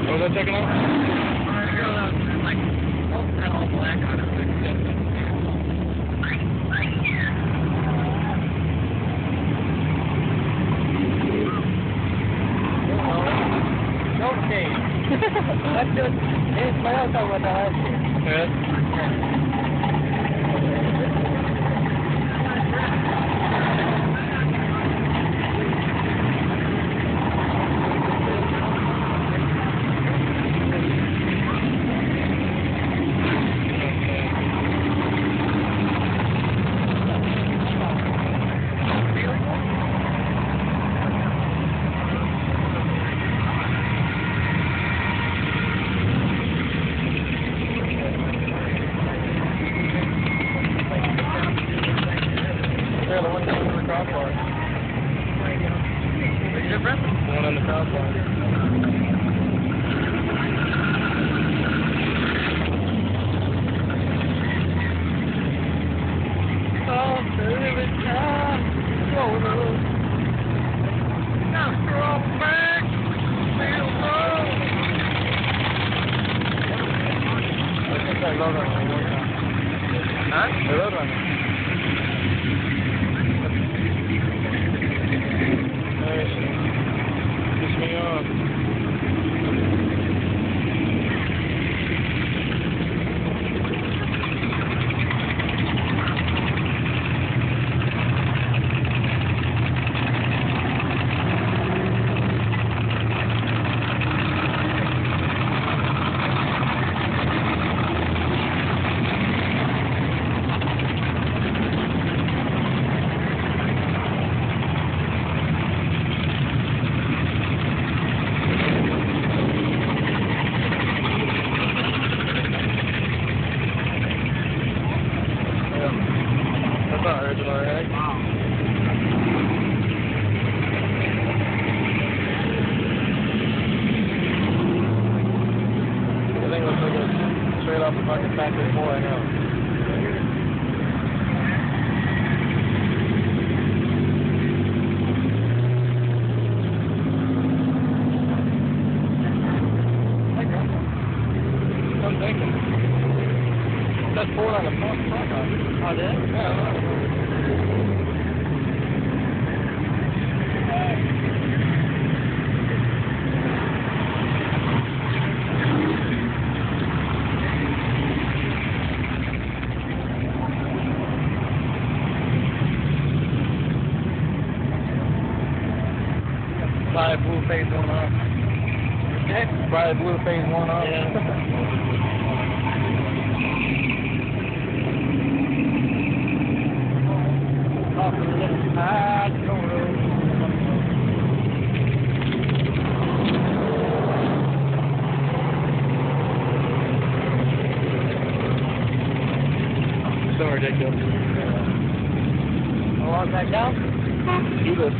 Was that taken off? That all black on it. Okay. That's good. It's my own talking about that last year. Yeah. Yeah, the one that's on the crossbar. What's different? The one on the crossbar. Huh? The road runner. Piss me off. That's not original, right? Wow. I think it looks like it's straight off the fucking factory floor, I know. I'm thinking. That's Ford on the front. Oh, did it? Yeah. Probably blew phase one off. Okay. Probably blew phase one off. Off of the little side road. So ridiculous. How long is that down? Do this.